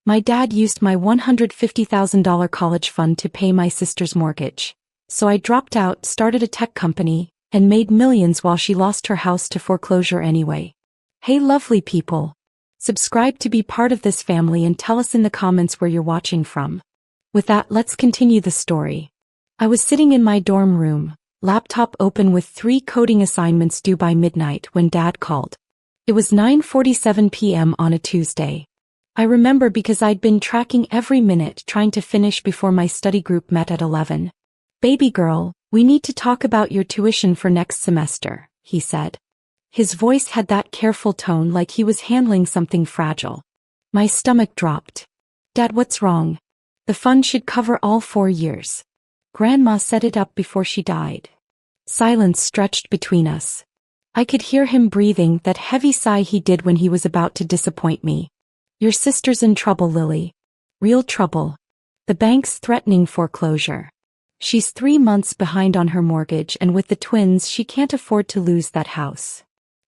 My dad used my $150,000 college fund to pay my sister's mortgage. So I dropped out, started a tech company, and made millions while she lost her house to foreclosure anyway. Hey lovely people. Subscribe to be part of this family and tell us in the comments where you're watching from. With that, let's continue the story. I was sitting in my dorm room, laptop open with 3 coding assignments due by midnight when Dad called. It was 9:47 p.m. on a Tuesday. I remember because I'd been tracking every minute trying to finish before my study group met at 11. Baby girl, we need to talk about your tuition for next semester, he said. His voice had that careful tone like he was handling something fragile. My stomach dropped. Dad, what's wrong? The fund should cover all 4 years. Grandma set it up before she died. Silence stretched between us. I could hear him breathing that heavy sigh he did when he was about to disappoint me. Your sister's in trouble, Lily. Real trouble. The bank's threatening foreclosure. She's 3 months behind on her mortgage, and with the twins she can't afford to lose that house.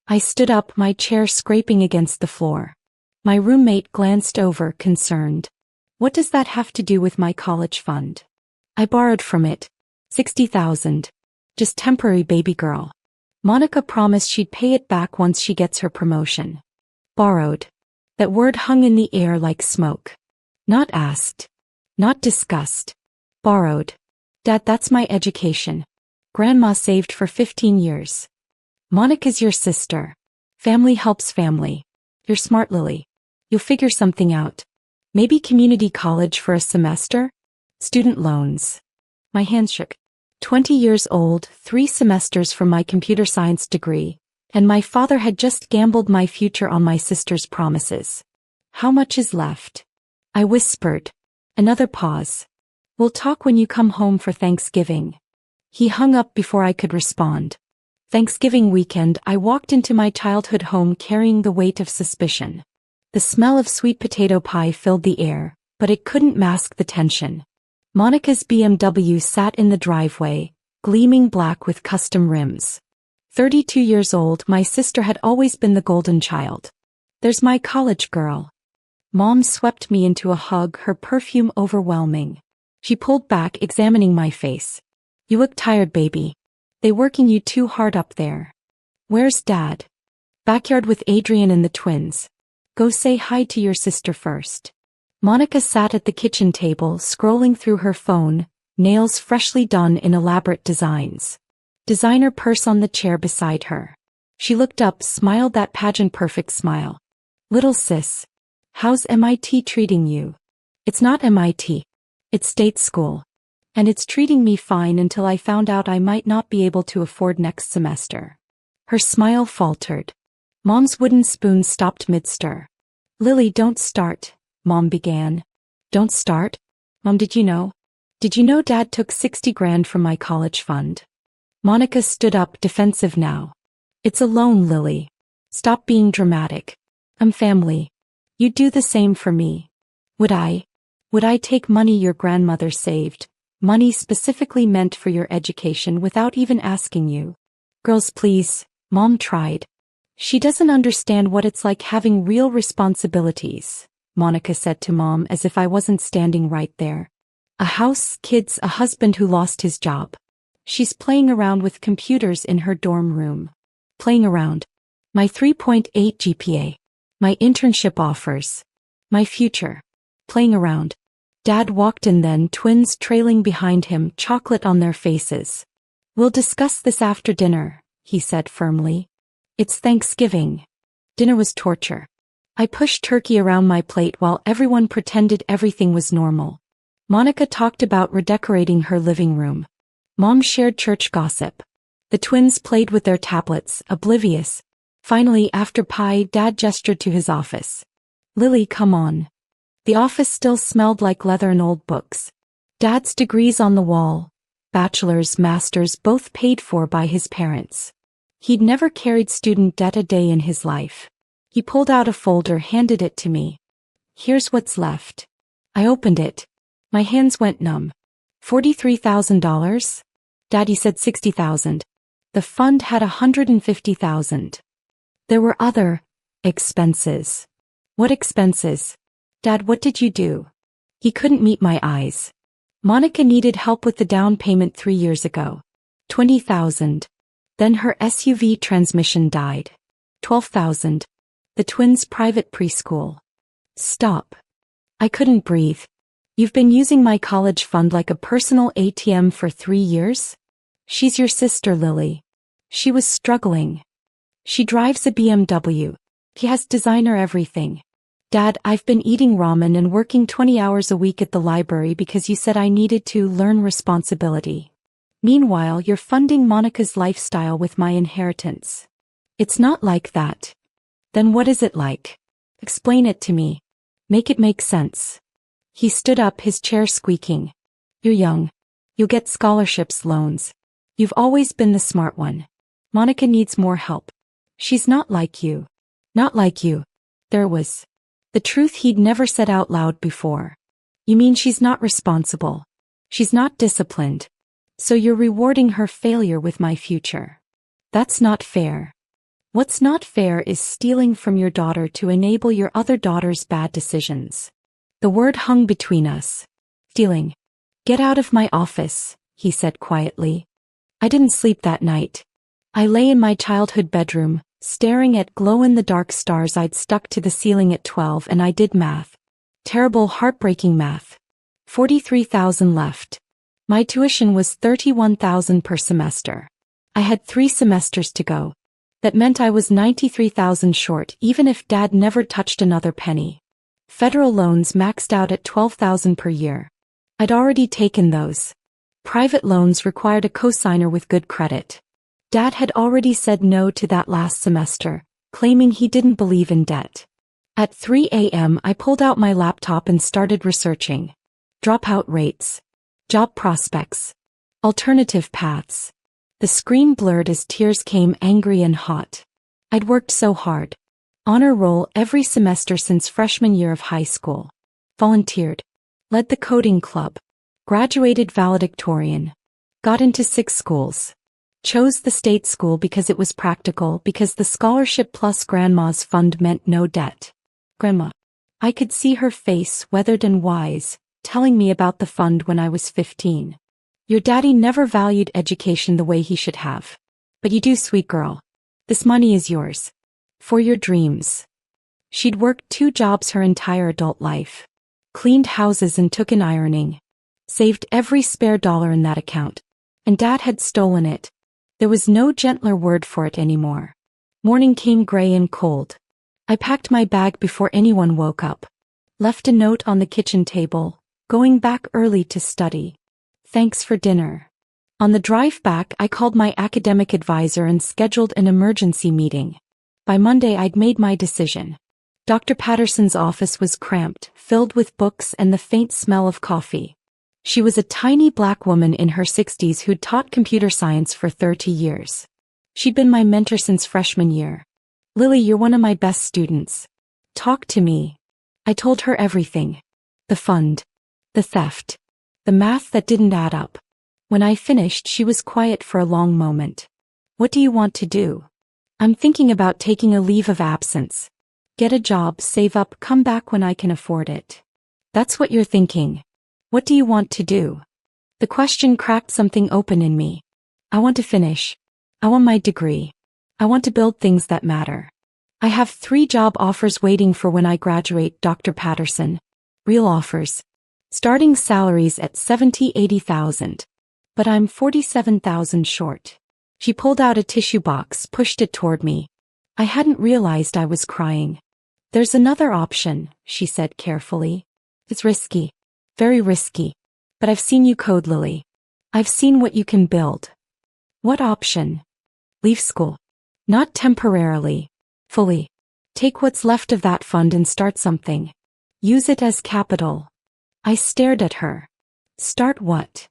I stood up, my chair scraping against the floor. My roommate glanced over, concerned. What does that have to do with my college fund? I borrowed from it. $60,000. Just temporary, baby girl. Monica promised she'd pay it back once she gets her promotion. Borrowed. That word hung in the air like smoke. Not asked. Not discussed. Borrowed. Dad, that's my education. Grandma saved for 15 years. Monica's your sister. Family helps family. You're smart, Lily. You'll figure something out. Maybe community college for a semester? Student loans. My hands shook. 20 years old, 3 semesters for my computer science degree. And my father had just gambled my future on my sister's promises. How much is left? I whispered. Another pause. We'll talk when you come home for Thanksgiving. He hung up before I could respond. Thanksgiving weekend, I walked into my childhood home carrying the weight of suspicion. The smell of sweet potato pie filled the air, but it couldn't mask the tension. Monica's BMW sat in the driveway, gleaming black with custom rims. 32 years old, my sister had always been the golden child. There's my college girl. Mom swept me into a hug, her perfume overwhelming. She pulled back, examining my face. You look tired, baby. They working you too hard up there. Where's Dad? Backyard with Adrian and the twins. Go say hi to your sister first. Monica sat at the kitchen table, scrolling through her phone, nails freshly done in elaborate designs. Designer purse on the chair beside her. She looked up, smiled that pageant-perfect smile. Little sis. How's MIT treating you? It's not MIT. It's state school. And it's treating me fine until I found out I might not be able to afford next semester. Her smile faltered. Mom's wooden spoon stopped mid-stir. Lily, don't start, Mom began. Don't start? Mom, did you know? Did you know Dad took 60 grand from my college fund? Monica stood up, defensive now. It's a loan, Lily. Stop being dramatic. I'm family. You'd do the same for me. Would I? Would I take money your grandmother saved, money specifically meant for your education, without even asking you? Girls, please, Mom tried. She doesn't understand what it's like having real responsibilities, Monica said to Mom as if I wasn't standing right there. A house, kids, a husband who lost his job. She's playing around with computers in her dorm room. Playing around. My 3.8 GPA. My internship offers. My future. Playing around. Dad walked in then, twins trailing behind him, chocolate on their faces. We'll discuss this after dinner, he said firmly. It's Thanksgiving. Dinner was torture. I pushed turkey around my plate while everyone pretended everything was normal. Monica talked about redecorating her living room. Mom shared church gossip. The twins played with their tablets, oblivious. Finally, after pie, Dad gestured to his office. Lily, come on. The office still smelled like leather and old books. Dad's degrees on the wall. Bachelor's, master's, both paid for by his parents. He'd never carried student debt a day in his life. He pulled out a folder, handed it to me. Here's what's left. I opened it. My hands went numb. $43,000? Daddy said 60,000. The fund had 150,000. There were other expenses. What expenses? Dad, what did you do? He couldn't meet my eyes. Monica needed help with the down payment 3 years ago. 20,000. Then her SUV transmission died. 12,000. The twins' private preschool. Stop. I couldn't breathe. You've been using my college fund like a personal ATM for 3 years? She's your sister, Lily. She was struggling. She drives a BMW. He has designer everything. Dad, I've been eating ramen and working 20 hours a week at the library because you said I needed to learn responsibility. Meanwhile, you're funding Monica's lifestyle with my inheritance. It's not like that. Then what is it like? Explain it to me. Make it make sense. He stood up, his chair squeaking. You're young. You'll get scholarships, loans. You've always been the smart one. Monica needs more help. She's not like you. Not like you. There was the truth he'd never said out loud before. You mean she's not responsible? She's not disciplined. So you're rewarding her failure with my future. That's not fair. What's not fair is stealing from your daughter to enable your other daughter's bad decisions. The word hung between us. Stealing. Get out of my office, he said quietly. I didn't sleep that night. I lay in my childhood bedroom, staring at glow-in-the-dark stars I'd stuck to the ceiling at 12, and I did math. Terrible, heartbreaking math. 43,000 left. My tuition was 31,000 per semester. I had 3 semesters to go. That meant I was 93,000 short, even if Dad never touched another penny. Federal loans maxed out at 12,000 per year. I'd already taken those. Private loans required a cosigner with good credit. Dad had already said no to that last semester, claiming he didn't believe in debt. At 3 a.m. I pulled out my laptop and started researching. Dropout rates. Job prospects. Alternative paths. The screen blurred as tears came, angry and hot. I'd worked so hard. Honor roll every semester since freshman year of high school. Volunteered. Led the coding club. Graduated valedictorian. Got into 6 schools. Chose the state school because it was practical, because the scholarship plus grandma's fund meant no debt. Grandma. I could see her face, weathered and wise, telling me about the fund when I was 15. Your daddy never valued education the way he should have. But you do, sweet girl. This money is yours. For your dreams. She'd worked 2 jobs her entire adult life. Cleaned houses and took in ironing. Saved every spare dollar in that account. And Dad had stolen it. There was no gentler word for it anymore. Morning came gray and cold. I packed my bag before anyone woke up. Left a note on the kitchen table, going back early to study. Thanks for dinner. On the drive back, I called my academic advisor and scheduled an emergency meeting. By Monday, I'd made my decision. Dr. Patterson's office was cramped, filled with books and the faint smell of coffee. She was a tiny black woman in her 60s who'd taught computer science for 30 years. She'd been my mentor since freshman year. Lily, you're one of my best students. Talk to me. I told her everything. The fund. The theft. The math that didn't add up. When I finished, she was quiet for a long moment. What do you want to do? I'm thinking about taking a leave of absence. Get a job, save up, come back when I can afford it. That's what you're thinking. What do you want to do? The question cracked something open in me. I want to finish. I want my degree. I want to build things that matter. I have 3 job offers waiting for when I graduate, Dr. Patterson. Real offers. Starting salaries at 80,000. But I'm 47,000 short. She pulled out a tissue box, pushed it toward me. I hadn't realized I was crying. There's another option, she said carefully. It's risky. Very risky. But I've seen you code, Lily. I've seen what you can build. What option? Leave school. Not temporarily. Fully. Take what's left of that fund and start something. Use it as capital. I stared at her. Start what?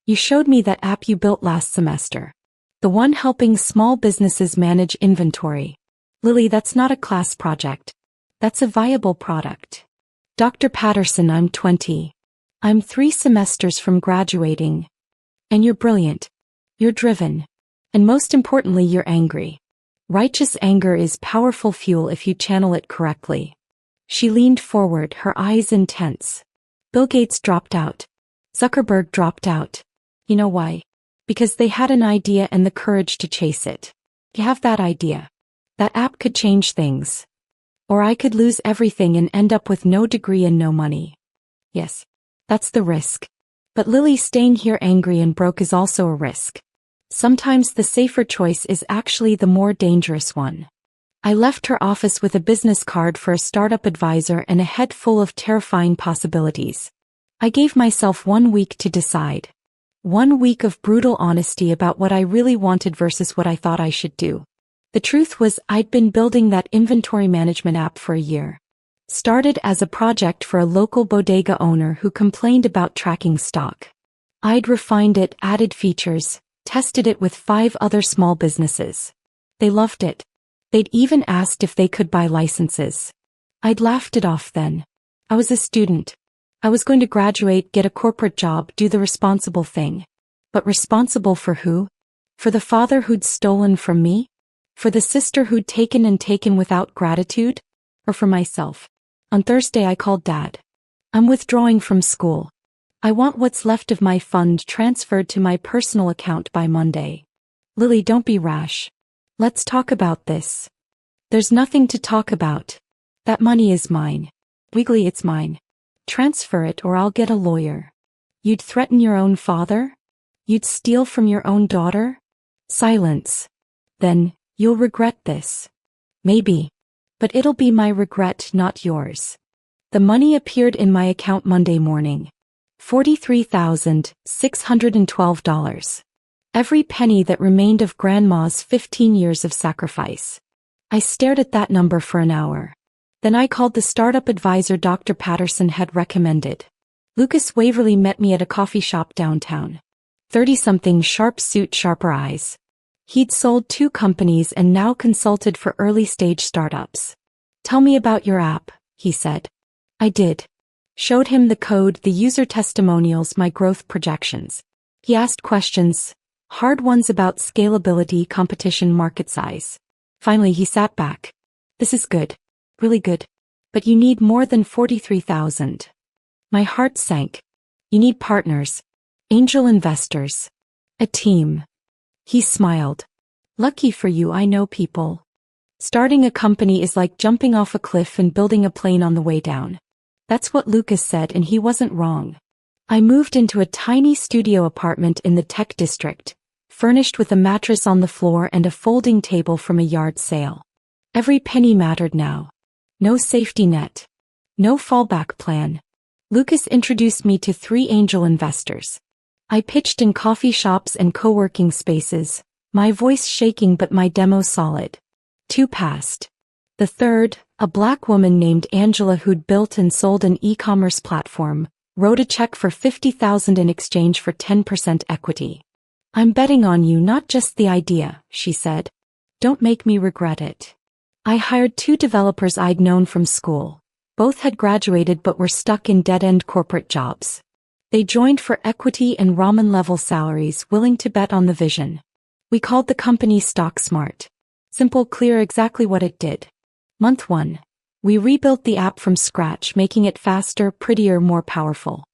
You showed me that app you built last semester. The one helping small businesses manage inventory. Lily, that's not a class project. That's a viable product. Dr. Patterson, I'm 20. I'm 3 semesters from graduating. And you're brilliant. You're driven. And most importantly, you're angry. Righteous anger is powerful fuel if you channel it correctly. She leaned forward, her eyes intense. Bill Gates dropped out. Zuckerberg dropped out. You know why? Because they had an idea and the courage to chase it. You have that idea. That app could change things. Or I could lose everything and end up with no degree and no money. Yes. That's the risk. But Lily, staying here angry and broke is also a risk. Sometimes the safer choice is actually the more dangerous one. I left her office with a business card for a startup advisor and a head full of terrifying possibilities. I gave myself 1 week to decide. 1 week of brutal honesty about what I really wanted versus what I thought I should do. The truth was, I'd been building that inventory management app for a year. Started as a project for a local bodega owner who complained about tracking stock. I'd refined it, added features, tested it with 5 other small businesses. They loved it. They'd even asked if they could buy licenses. I'd laughed it off then. I was a student. I was going to graduate, get a corporate job, do the responsible thing. But responsible for who? For the father who'd stolen from me? For the sister who'd taken without gratitude? Or for myself? On Thursday I called Dad. I'm withdrawing from school. I want what's left of my fund transferred to my personal account by Monday. Lily, don't be rash. Let's talk about this. There's nothing to talk about. That money is mine. Legally it's mine. Transfer it or I'll get a lawyer. You'd threaten your own father? You'd steal from your own daughter? Silence. Then, you'll regret this. Maybe. But it'll be my regret, not yours. The money appeared in my account Monday morning. $43,612. Every penny that remained of Grandma's 15 years of sacrifice. I stared at that number for an hour. Then I called the startup advisor Dr. Patterson had recommended. Lucas Waverly met me at a coffee shop downtown. 30-something, sharp suit, sharper eyes. He'd sold 2 companies and now consulted for early-stage startups. Tell me about your app, he said. I did. Showed him the code, the user testimonials, my growth projections. He asked questions. Hard ones about scalability, competition, market size. Finally he sat back. This is good. Really good. But you need more than 43,000. My heart sank. You need partners. Angel investors. A team. He smiled. Lucky for you, I know people. Starting a company is like jumping off a cliff and building a plane on the way down. That's what Lucas said, and he wasn't wrong. I moved into a tiny studio apartment in the tech district, furnished with a mattress on the floor and a folding table from a yard sale. Every penny mattered now. No safety net. No fallback plan. Lucas introduced me to 3 angel investors. I pitched in coffee shops and co-working spaces, my voice shaking but my demo solid. 2 passed. The third, a black woman named Angela who'd built and sold an e-commerce platform, wrote a check for $50,000 in exchange for 10% equity. I'm betting on you, not just the idea, she said. Don't make me regret it. I hired 2 developers I'd known from school. Both had graduated but were stuck in dead-end corporate jobs. They joined for equity and ramen-level salaries, willing to bet on the vision. We called the company Stock Smart. Simple, clear, exactly what it did. Month 1. We rebuilt the app from scratch, making it faster, prettier, more powerful.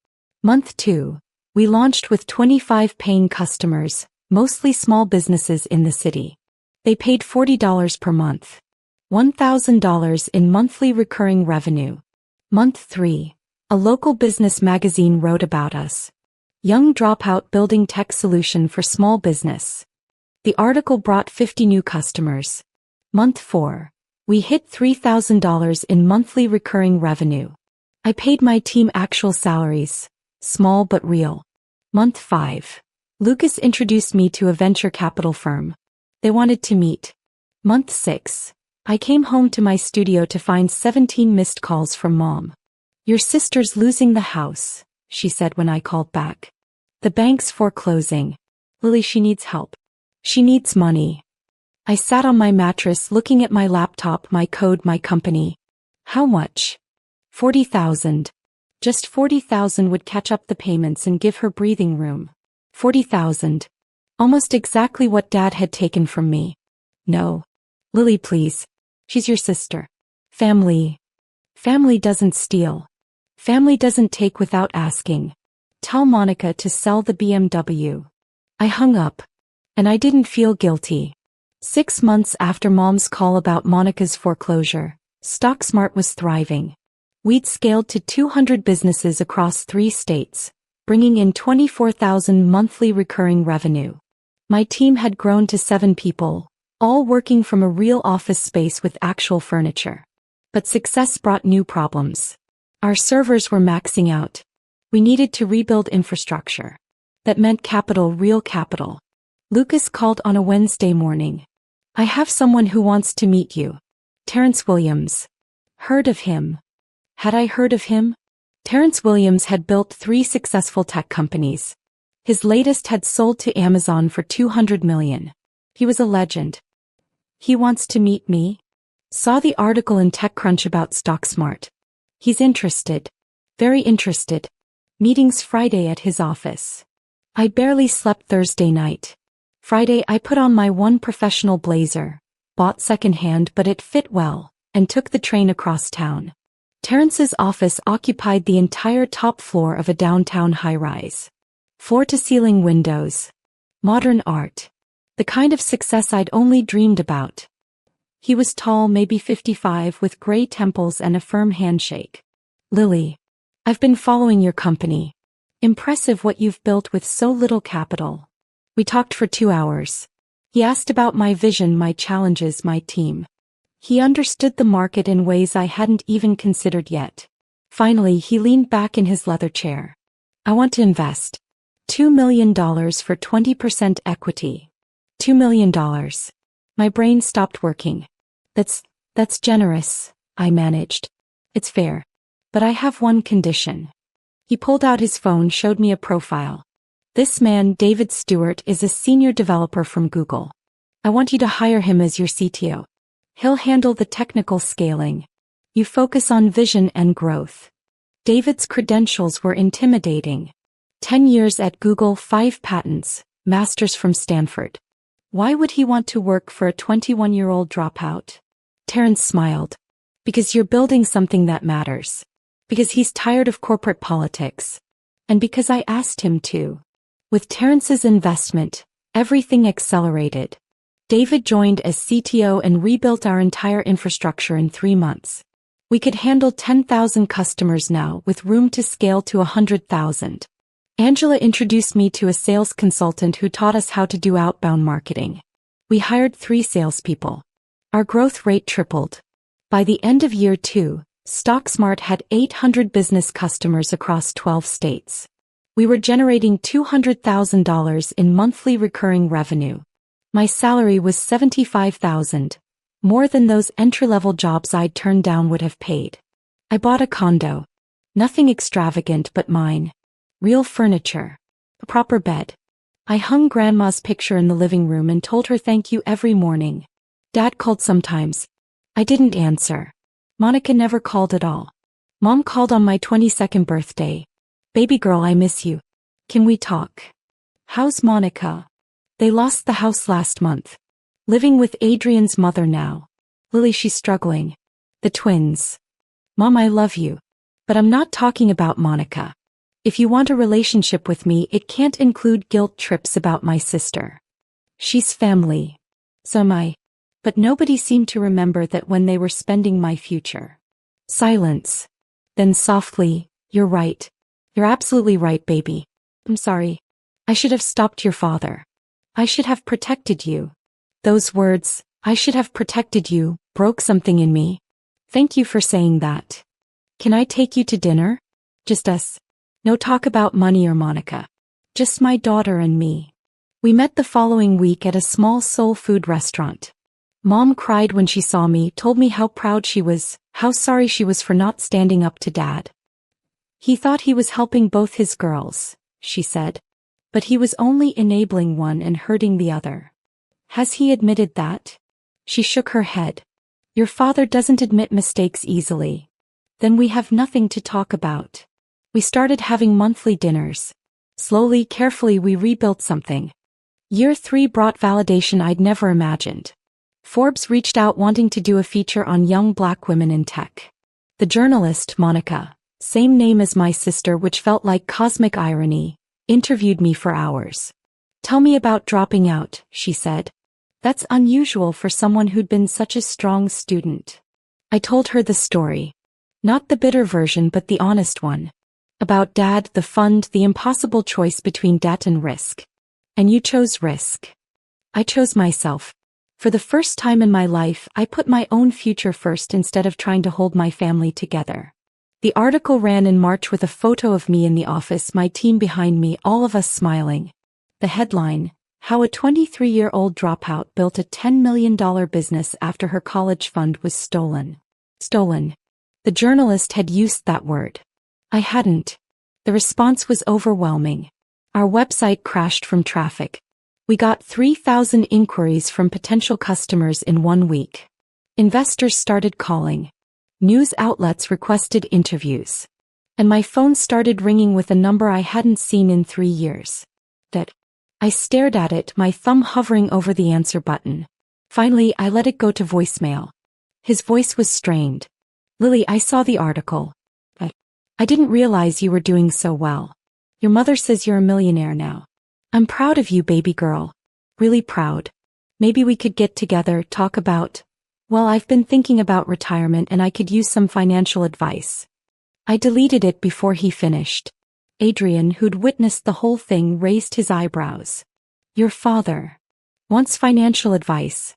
Month 2. We launched with 25 paying customers, mostly small businesses in the city. They paid $40 per month. $1,000 in monthly recurring revenue. Month 3. A local business magazine wrote about us. Young dropout building tech solution for small business. The article brought 50 new customers. Month 4. We hit $3,000 in monthly recurring revenue. I paid my team actual salaries. Small but real. Month 5. Lucas introduced me to a venture capital firm. They wanted to meet. Month 6. I came home to my studio to find 17 missed calls from Mom. Your sister's losing the house, she said when I called back. The bank's foreclosing. Lily, she needs help. She needs money. I sat on my mattress looking at my laptop, my code, my company. How much? 40,000. Just 40,000 would catch up the payments and give her breathing room. 40,000. Almost exactly what Dad had taken from me. No. Lily, please. She's your sister. Family. Family doesn't steal. Family doesn't take without asking. Tell Monica to sell the BMW. I hung up. And I didn't feel guilty. 6 months after Mom's call about Monica's foreclosure, StockSmart was thriving. We'd scaled to 200 businesses across 3 states, bringing in $24,000 monthly recurring revenue. My team had grown to 7 people, all working from a real office space with actual furniture. But success brought new problems. Our servers were maxing out. We needed to rebuild infrastructure. That meant capital, real capital. Lucas called on a Wednesday morning. I have someone who wants to meet you. Terrence Williams. Heard of him? Had I heard of him? Terrence Williams had built 3 successful tech companies. His latest had sold to Amazon for $200 million. He was a legend. He wants to meet me? Saw the article in TechCrunch about StockSmart. He's interested. Very interested. Meetings Friday at his office. I barely slept Thursday night. Friday I put on my one professional blazer, bought secondhand but it fit well, and took the train across town. Terrence's office occupied the entire top floor of a downtown high-rise. Floor-to-ceiling windows. Modern art. The kind of success I'd only dreamed about. He was tall, maybe 55, with gray temples and a firm handshake. Lily. I've been following your company. Impressive what you've built with so little capital. We talked for 2 hours. He asked about my vision, my challenges, my team. He understood the market in ways I hadn't even considered yet. Finally, he leaned back in his leather chair. I want to invest. $2 million for 20% equity. $2 million. My brain stopped working. That's generous, I managed. It's fair. But I have one condition. He pulled out his phone, showed me a profile. This man, David Stewart, is a senior developer from Google. I want you to hire him as your CTO. He'll handle the technical scaling. You focus on vision and growth. David's credentials were intimidating. 10 years at Google, 5 patents, masters from Stanford. Why would he want to work for a 21-year-old dropout? Terrence smiled. Because you're building something that matters. Because he's tired of corporate politics. And because I asked him to. With Terrence's investment, everything accelerated. David joined as CTO and rebuilt our entire infrastructure in 3 months. We could handle 10,000 customers now, with room to scale to 100,000. Angela introduced me to a sales consultant who taught us how to do outbound marketing. We hired 3 salespeople. Our growth rate tripled. By the end of year 2, StockSmart had 800 business customers across 12 states. We were generating $200,000 in monthly recurring revenue. My salary was $75,000, more than those entry-level jobs I'd turned down would have paid. I bought a condo. Nothing extravagant but mine. Real furniture. A proper bed. I hung Grandma's picture in the living room and told her thank you every morning. Dad called sometimes. I didn't answer. Monica never called at all. Mom called on my 22nd birthday. Baby girl, I miss you. Can we talk? How's Monica? They lost the house last month. Living with Adrian's mother now. Lily, she's struggling. The twins. Mom, I love you. But I'm not talking about Monica. If you want a relationship with me, it can't include guilt trips about my sister. She's family. So am I. But nobody seemed to remember that when they were spending my future. Silence. Then softly, you're right. You're absolutely right, baby. I'm sorry. I should have stopped your father. I should have protected you. Those words, I should have protected you, broke something in me. Thank you for saying that. Can I take you to dinner? Just us. No talk about money or Monica. Just my daughter and me. We met the following week at a small soul food restaurant. Mom cried when she saw me, told me how proud she was, how sorry she was for not standing up to Dad. He thought he was helping both his girls, she said. But he was only enabling one and hurting the other. Has he admitted that? She shook her head. Your father doesn't admit mistakes easily. Then we have nothing to talk about. We started having monthly dinners. Slowly, carefully we rebuilt something. Year 3 brought validation I'd never imagined. Forbes reached out wanting to do a feature on young Black women in tech. The journalist, Monica, same name as my sister, which felt like cosmic irony, interviewed me for hours. Tell me about dropping out, she said. That's unusual for someone who'd been such a strong student. I told her the story. Not the bitter version but the honest one. About Dad, the fund, the impossible choice between debt and risk. And you chose risk. I chose myself. For the first time in my life, I put my own future first instead of trying to hold my family together. The article ran in March with a photo of me in the office, my team behind me, all of us smiling. The headline: How a 23-year-old dropout built a $10 million business after her college fund was stolen. Stolen. The journalist had used that word. I hadn't. The response was overwhelming. Our website crashed from traffic. We got 3,000 inquiries from potential customers in 1 week. Investors started calling. News outlets requested interviews. And my phone started ringing with a number I hadn't seen in 3 years. I stared at it, my thumb hovering over the answer button. Finally, I let it go to voicemail. His voice was strained. Lily, I saw the article. I didn't realize you were doing so well. Your mother says you're a millionaire now. I'm proud of you, baby girl. Really proud. Maybe we could get together, talk about... Well, I've been thinking about retirement and I could use some financial advice. I deleted it before he finished. Adrian, who'd witnessed the whole thing, raised his eyebrows. Your father wants financial advice.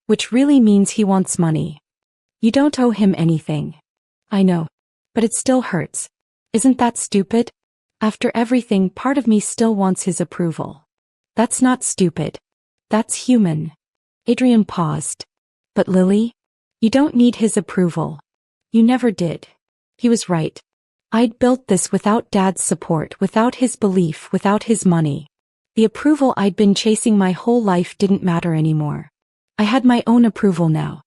Which really means he wants money. You don't owe him anything. I know. But it still hurts. Isn't that stupid? After everything, part of me still wants his approval. That's not stupid. That's human. Adrian paused. But Lily? You don't need his approval. You never did. He was right. I'd built this without Dad's support, without his belief, without his money. The approval I'd been chasing my whole life didn't matter anymore. I had my own approval now.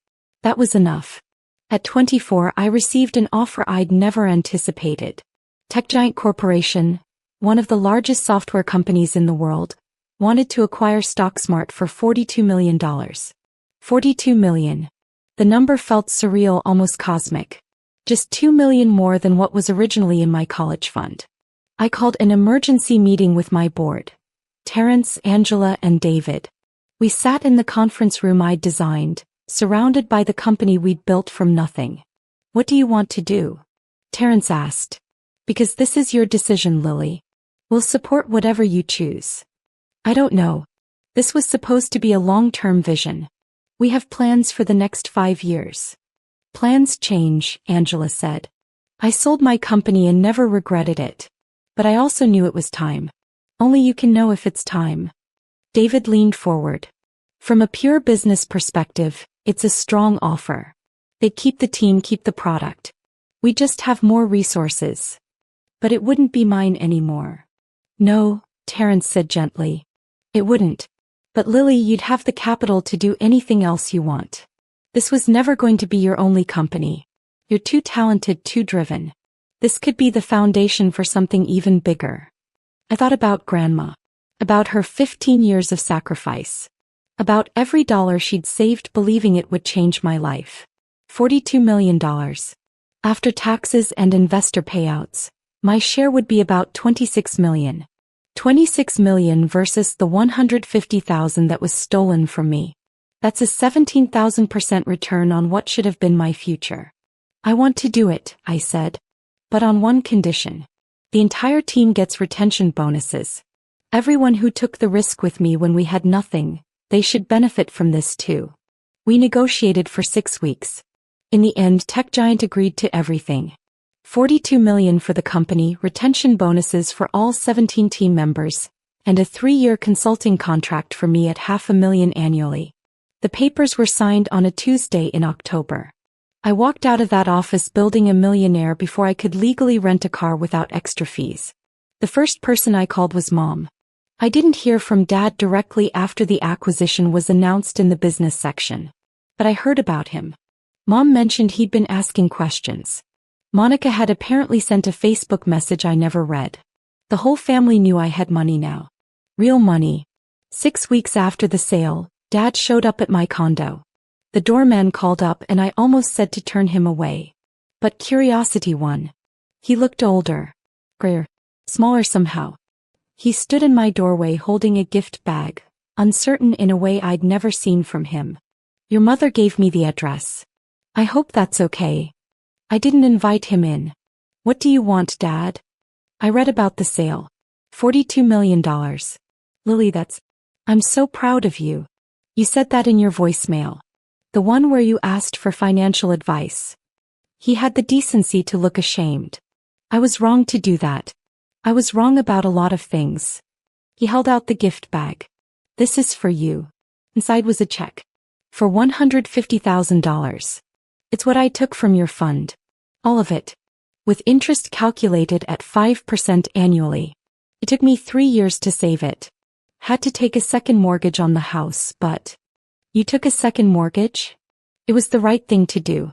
That was enough. At 24, I received an offer I'd never anticipated. Tech giant corporation, one of the largest software companies in the world, wanted to acquire StockSmart for $42 million. $42 million. The number felt surreal, almost cosmic. Just $2 million more than what was originally in my college fund. I called an emergency meeting with my board. Terrence, Angela, and David. We sat in the conference room I'd designed, surrounded by the company we'd built from nothing. What do you want to do? Terrence asked. Because this is your decision, Lily. We'll support whatever you choose. I don't know. This was supposed to be a long-term vision. We have plans for the next 5 years. Plans change, Angela said. I sold my company and never regretted it. But I also knew it was time. Only you can know if it's time. David leaned forward. From a pure business perspective, it's a strong offer. They keep the team, keep the product. We just have more resources. But it wouldn't be mine anymore. No, Terrence said gently. It wouldn't. But Lily, you'd have the capital to do anything else you want. This was never going to be your only company. You're too talented, too driven. This could be the foundation for something even bigger. I thought about Grandma. About her 15 years of sacrifice. About every dollar she'd saved, believing it would change my life. $42 million. After taxes and investor payouts, my share would be about $26 million. $26 million versus the $150,000 that was stolen from me. That's a 17,000% return on what should have been my future. I want to do it, I said. But on one condition. The entire team gets retention bonuses. Everyone who took the risk with me when we had nothing, they should benefit from this too. We negotiated for 6 weeks. In the end, tech giant agreed to everything. $42 million for the company, retention bonuses for all 17 team members, and a 3-year consulting contract for me at $500,000 annually. The papers were signed on a Tuesday in October. I walked out of that office building a millionaire before I could legally rent a car without extra fees. The first person I called was Mom. I didn't hear from Dad directly after the acquisition was announced in the business section. But I heard about him. Mom mentioned he'd been asking questions. Monica had apparently sent a Facebook message I never read. The whole family knew I had money now. Real money. 6 weeks after the sale, Dad showed up at my condo. The doorman called up and I almost said to turn him away. But curiosity won. He looked older. Grayer. Smaller somehow. He stood in my doorway holding a gift bag, uncertain in a way I'd never seen from him. Your mother gave me the address. I hope that's okay. I didn't invite him in. What do you want, Dad? I read about the sale. $42 million. Lily, I'm so proud of you. You said that in your voicemail. The one where you asked for financial advice. He had the decency to look ashamed. I was wrong to do that. I was wrong about a lot of things. He held out the gift bag. This is for you. Inside was a check. For $150,000. It's what I took from your fund. All of it. With interest calculated at 5% annually. It took me 3 years to save it. Had to take a second mortgage on the house, but... You took a second mortgage? It was the right thing to do.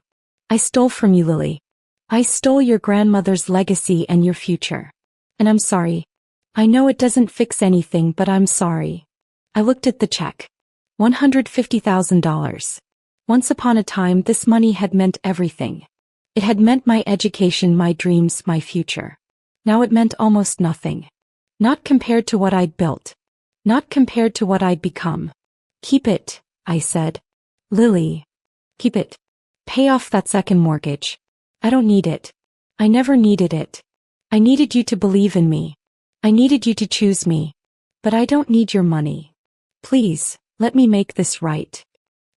I stole from you, Lily. I stole your grandmother's legacy and your future. And I'm sorry. I know it doesn't fix anything, but I'm sorry. I looked at the check. $150,000. Once upon a time, this money had meant everything. It had meant my education, my dreams, my future. Now it meant almost nothing. Not compared to what I'd built. Not compared to what I'd become. Keep it, I said. Lily. Keep it. Pay off that second mortgage. I don't need it. I never needed it. I needed you to believe in me. I needed you to choose me. But I don't need your money. Please, let me make this right.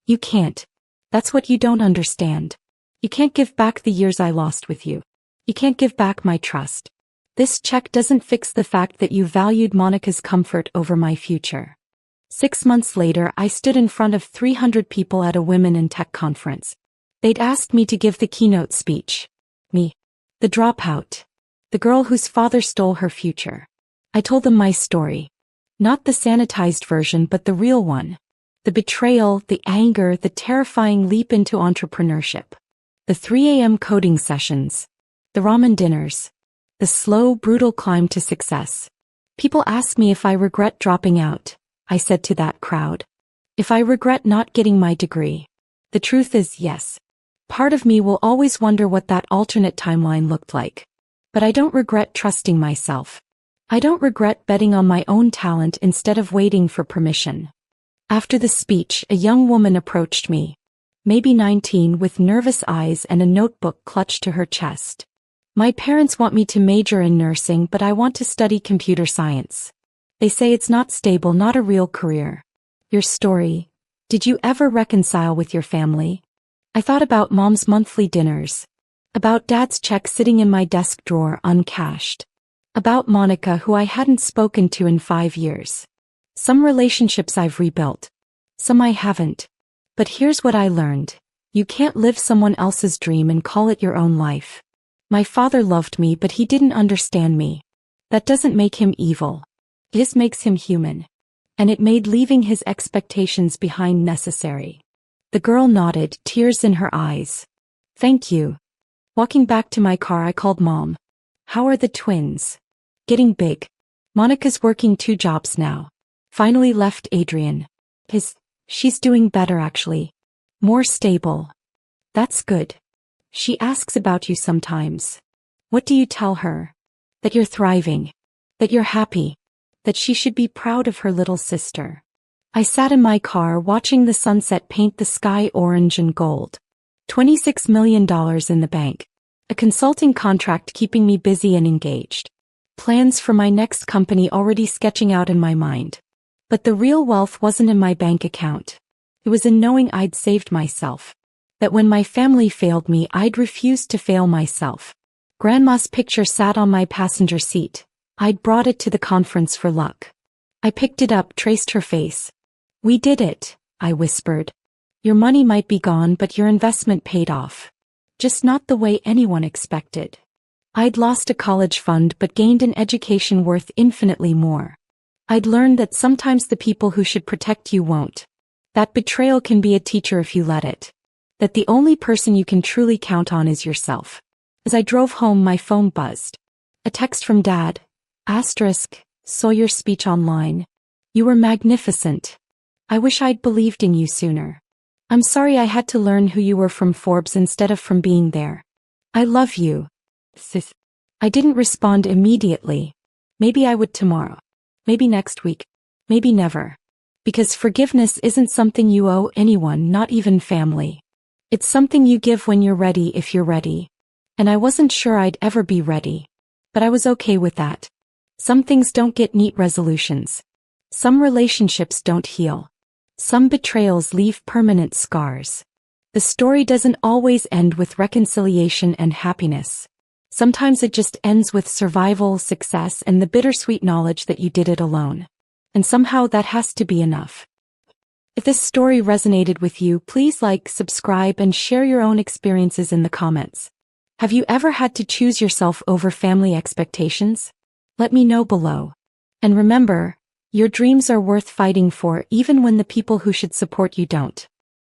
You can't. That's what you don't understand. You can't give back the years I lost with you. You can't give back my trust. This check doesn't fix the fact that you valued Monica's comfort over my future. 6 months later, I stood in front of 300 people at a women in tech conference. They'd asked me to give the keynote speech. Me. The dropout. The girl whose father stole her future. I told them my story. Not the sanitized version, but the real one. The betrayal, the anger, the terrifying leap into entrepreneurship. The 3 a.m. coding sessions. The ramen dinners. The slow, brutal climb to success. People ask me if I regret dropping out. I said to that crowd. If I regret not getting my degree. The truth is, yes. Part of me will always wonder what that alternate timeline looked like. But I don't regret trusting myself. I don't regret betting on my own talent instead of waiting for permission. After the speech, a young woman approached me. Maybe 19, with nervous eyes and a notebook clutched to her chest. My parents want me to major in nursing, but I want to study computer science. They say it's not stable, not a real career. Your story. Did you ever reconcile with your family? I thought about Mom's monthly dinners. About Dad's check sitting in my desk drawer uncashed. About Monica, who I hadn't spoken to in 5 years. Some relationships I've rebuilt. Some I haven't. But here's what I learned. You can't live someone else's dream and call it your own life. My father loved me, but he didn't understand me. That doesn't make him evil. It just makes him human. And it made leaving his expectations behind necessary. The girl nodded, tears in her eyes. Thank you. Walking back to my car, I called Mom. How are the twins? Getting big. Monica's working 2 jobs now. Finally left Adrian. She's doing better actually. More stable. That's good. She asks about you sometimes. What do you tell her? That you're thriving. That you're happy. That she should be proud of her little sister. I sat in my car watching the sunset paint the sky orange and gold. $26 million in the bank. A consulting contract keeping me busy and engaged. Plans for my next company already sketching out in my mind. But the real wealth wasn't in my bank account. It was in knowing I'd saved myself. That when my family failed me, I'd refused to fail myself. Grandma's picture sat on my passenger seat. I'd brought it to the conference for luck. I picked it up, traced her face. We did it, I whispered. Your money might be gone, but your investment paid off. Just not the way anyone expected. I'd lost a college fund but gained an education worth infinitely more. I'd learned that sometimes the people who should protect you won't. That betrayal can be a teacher if you let it. That the only person you can truly count on is yourself. As I drove home, my phone buzzed. A text from Dad. Saw your speech online. You were magnificent. I wish I'd believed in you sooner. I'm sorry I had to learn who you were from Forbes instead of from being there. I love you, sis. I didn't respond immediately. Maybe I would tomorrow. Maybe next week. Maybe never. Because forgiveness isn't something you owe anyone, not even family. It's something you give when you're ready, if you're ready. And I wasn't sure I'd ever be ready. But I was okay with that. Some things don't get neat resolutions. Some relationships don't heal. Some betrayals leave permanent scars. The story doesn't always end with reconciliation and happiness. Sometimes it just ends with survival, success, and the bittersweet knowledge that you did it alone. And somehow that has to be enough. If this story resonated with you, please like, subscribe, and share your own experiences in the comments. Have you ever had to choose yourself over family expectations? Let me know below. And remember, your dreams are worth fighting for even when the people who should support you don't.